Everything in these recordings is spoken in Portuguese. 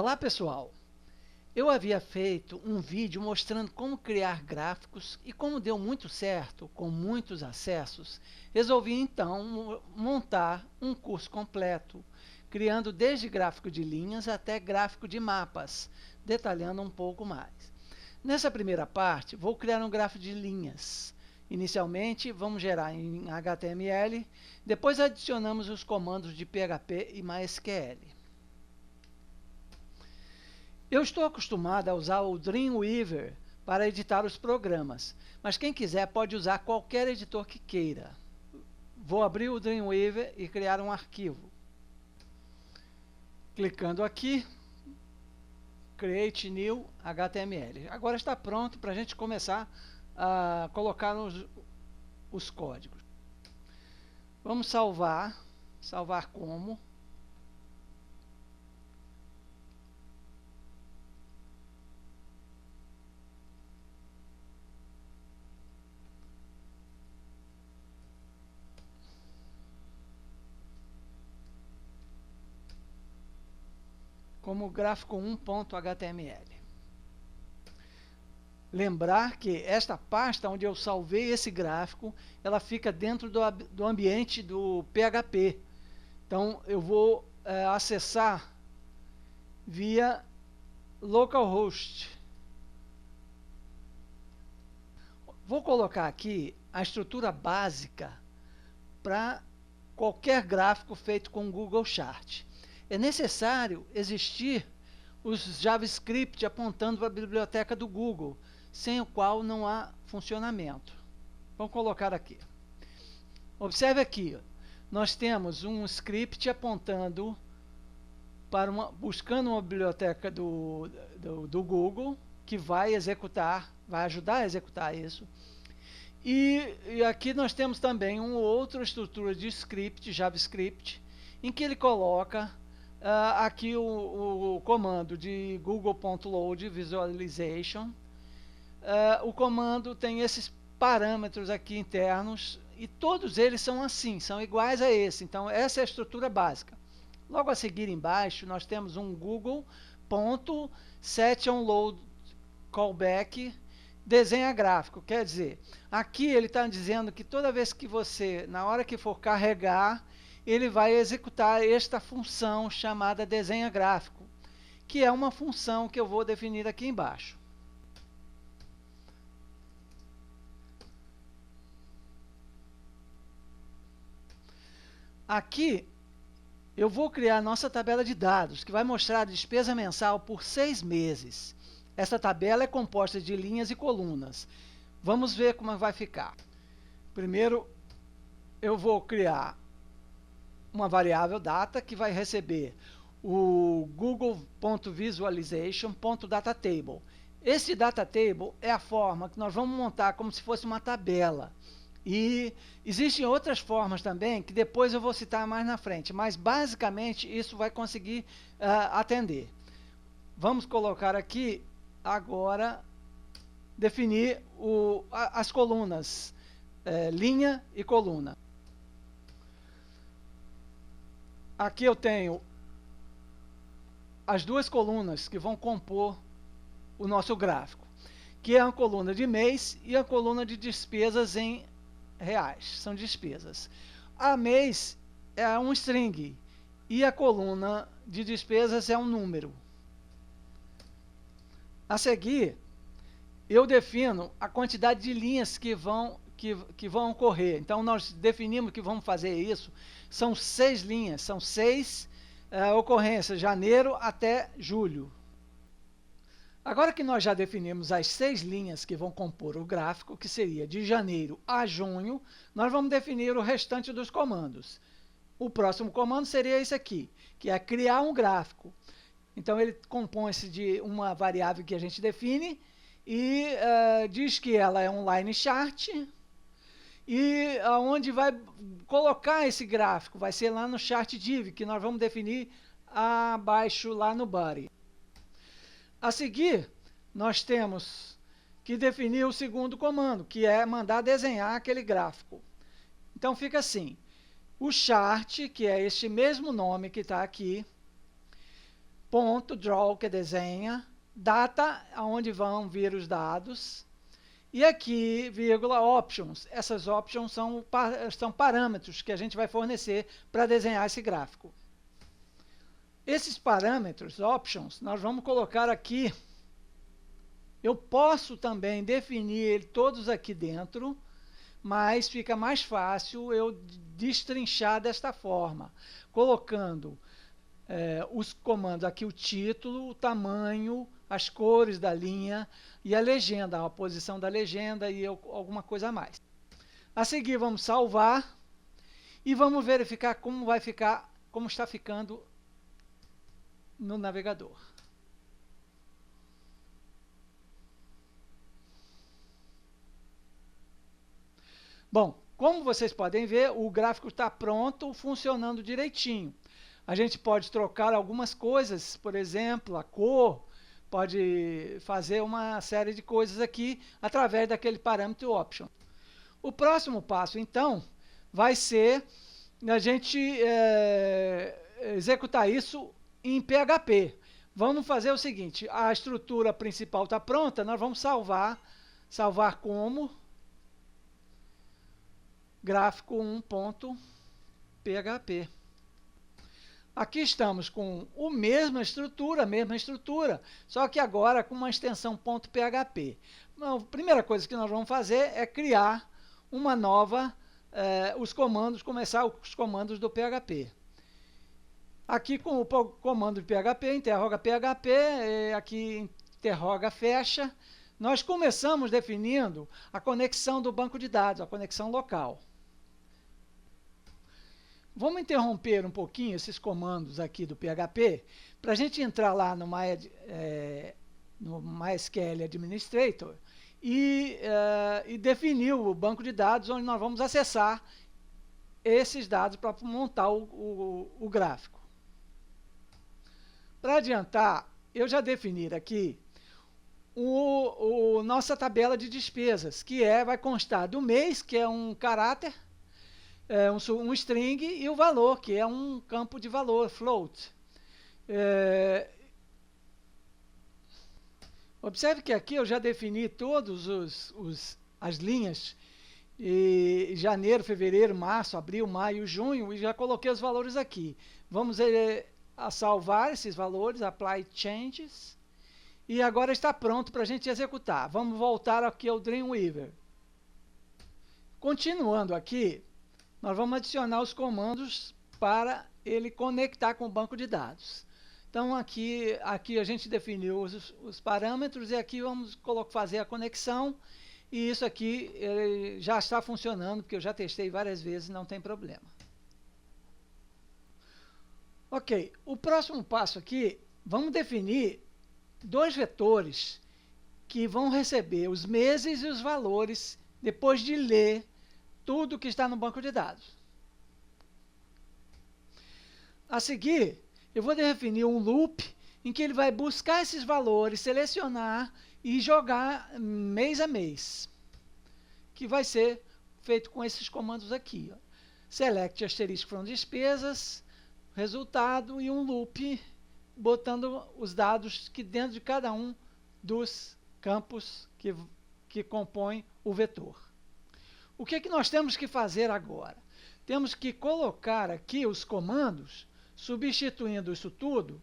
Olá pessoal, eu havia feito um vídeo mostrando como criar gráficos e como deu muito certo, com muitos acessos, resolvi então montar um curso completo, criando desde gráfico de linhas até gráfico de mapas, detalhando um pouco mais. Nessa primeira parte, vou criar um gráfico de linhas. Inicialmente, vamos gerar em HTML, depois adicionamos os comandos de PHP e MySQL. Eu estou acostumado a usar o Dreamweaver para editar os programas, mas quem quiser pode usar qualquer editor que queira. Vou abrir o Dreamweaver e criar um arquivo. Clicando aqui, Create New HTML. Agora está pronto para a gente começar a colocar os códigos. Vamos salvar como. Como gráfico 1.html. Lembrar que esta pasta onde eu salvei esse gráfico, ela fica dentro do ambiente do PHP. Então, eu vou acessar via localhost. Vou colocar aqui a estrutura básica para qualquer gráfico feito com Google Chart. É necessário existir os JavaScript apontando para a biblioteca do Google, sem o qual não há funcionamento. Vamos colocar aqui. Observe aqui, nós temos um script apontando para buscando uma biblioteca do Google, que vai ajudar a executar isso. E aqui nós temos também uma outra estrutura de script, JavaScript, em que ele coloca aqui o comando de google.load visualization. O comando tem esses parâmetros aqui internos e todos eles são assim, são iguais a esse. Então essa é a estrutura básica. Logo a seguir embaixo nós temos um google.setOnLoad callback desenha gráfico. Quer dizer, aqui ele está dizendo que toda vez que você, na hora que for carregar, ele vai executar esta função chamada desenha gráfico, que é uma função que eu vou definir aqui embaixo. Aqui eu vou criar nossa tabela de dados, que vai mostrar a despesa mensal por 6 meses. Essa tabela é composta de linhas e colunas. Vamos ver como vai ficar. Primeiro, eu vou criar uma variável data que vai receber o google.visualization.datatable. Esse datatable é a forma que nós vamos montar como se fosse uma tabela. E existem outras formas também, que depois eu vou citar mais na frente, mas basicamente isso vai conseguir atender. Vamos colocar aqui agora, definir as colunas, linha e coluna. Aqui eu tenho as duas colunas que vão compor o nosso gráfico, que é a coluna de mês e a coluna de despesas em reais, são despesas. A mês é um string e a coluna de despesas é um número. A seguir, eu defino a quantidade de linhas que vão ocorrer. Então, nós definimos que vamos fazer isso. São 6 linhas, são 6 ocorrências, janeiro até julho. Agora que nós já definimos as 6 linhas que vão compor o gráfico, que seria de janeiro a junho, nós vamos definir o restante dos comandos. O próximo comando seria esse aqui, que é criar um gráfico. Então, ele compõe-se de uma variável que a gente define e diz que ela é um line chart e onde vai colocar esse gráfico vai ser lá no chart div, que nós vamos definir abaixo lá no body. A seguir, nós temos que definir o segundo comando, que é mandar desenhar aquele gráfico. Então, fica assim, o chart, que é este mesmo nome que está aqui, ponto draw, que desenha, data, aonde vão vir os dados, e aqui, vírgula, options. Essas options são parâmetros que a gente vai fornecer para desenhar esse gráfico. Esses parâmetros, options, nós vamos colocar aqui. Eu posso também definir todos aqui dentro, mas fica mais fácil eu destrinchar desta forma, colocando os comandos aqui, o título, o tamanho, as cores da linha e a legenda, a posição da legenda e alguma coisa a mais. A seguir vamos salvar e vamos verificar como vai ficar, como está ficando no navegador. Bom, como vocês podem ver, o gráfico está pronto, funcionando direitinho. A gente pode trocar algumas coisas, por exemplo, a cor, pode fazer uma série de coisas aqui através daquele parâmetro option. O próximo passo, então, vai ser a gente executar isso em PHP. Vamos fazer o seguinte, a estrutura principal está pronta, nós vamos salvar como gráfico 1.php. Aqui estamos com a mesma estrutura, só que agora com uma extensão .php. Então, a primeira coisa que nós vamos fazer é criar uma nova, começar os comandos do PHP. Aqui com o comando de PHP, interroga PHP, aqui interroga fecha, nós começamos definindo a conexão do banco de dados, a conexão local. Vamos interromper um pouquinho esses comandos aqui do PHP, para a gente entrar lá no MySQL Administrator e definir o banco de dados onde nós vamos acessar esses dados para montar o gráfico. Para adiantar, eu já defini aqui nossa tabela de despesas, que vai constar do mês, que é um caráter, um string, e o valor, que é um campo de valor, float. Observe que aqui eu já defini todas as linhas, janeiro, fevereiro, março, abril, maio, junho, e já coloquei os valores aqui. Vamos a salvar esses valores, apply changes, e agora está pronto para a gente executar. Vamos voltar aqui ao Dreamweaver. Continuando aqui, nós vamos adicionar os comandos para ele conectar com o banco de dados. Então, aqui a gente definiu os parâmetros, e aqui vamos fazer a conexão, e isso aqui já está funcionando, porque eu já testei várias vezes, não tem problema. Ok, o próximo passo aqui, vamos definir dois vetores que vão receber os meses e os valores depois de ler tudo que está no banco de dados. A seguir, eu vou definir um loop em que ele vai buscar esses valores, selecionar e jogar mês a mês, que vai ser feito com esses comandos aqui. Ó. Select asterisco from despesas, resultado, e um loop botando os dados que dentro de cada um dos campos que compõem o vetor. O que nós temos que fazer agora? Temos que colocar aqui os comandos, substituindo isso tudo,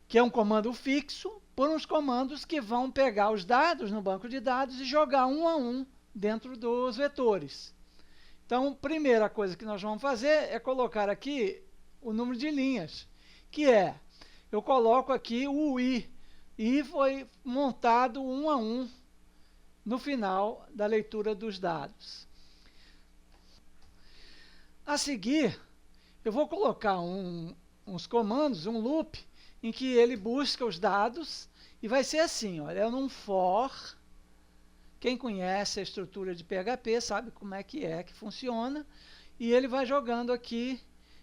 que é um comando fixo, por uns comandos que vão pegar os dados no banco de dados e jogar um a um dentro dos vetores. Então, primeira coisa que nós vamos fazer é colocar aqui o número de linhas, que eu coloco aqui o i foi montado um a um no final da leitura dos dados. A seguir, eu vou colocar uns comandos, um loop, em que ele busca os dados, e vai ser assim, olha, é num for. Quem conhece a estrutura de PHP sabe como é que funciona, e ele vai jogando aqui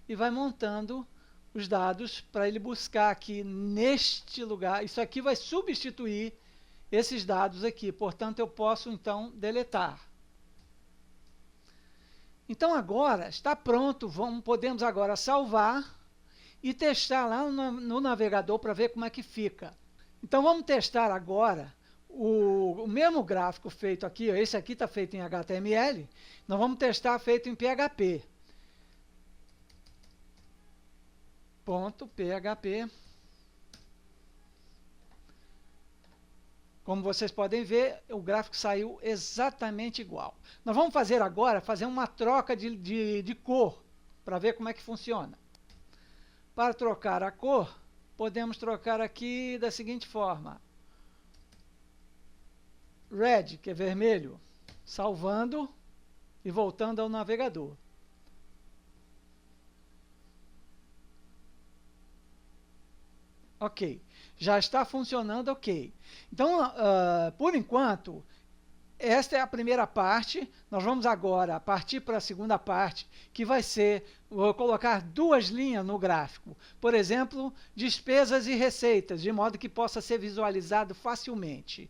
e vai montando os dados para ele buscar aqui neste lugar. Isso aqui vai substituir esses dados aqui, portanto eu posso então deletar. Então agora está pronto, podemos agora salvar e testar lá no navegador para ver como é que fica. Então vamos testar agora o mesmo gráfico feito aqui, ó, esse aqui está feito em HTML, nós vamos testar feito em PHP. Ponto PHP. Como vocês podem ver, o gráfico saiu exatamente igual. Nós vamos fazer agora, uma troca de cor, para ver como é que funciona. Para trocar a cor, podemos trocar aqui da seguinte forma. Red, que é vermelho, salvando e voltando ao navegador. Ok, já está funcionando ok. Então, por enquanto, esta é a primeira parte. Nós vamos agora partir para a segunda parte, que vai ser, vou colocar 2 linhas no gráfico. Por exemplo, despesas e receitas, de modo que possa ser visualizado facilmente.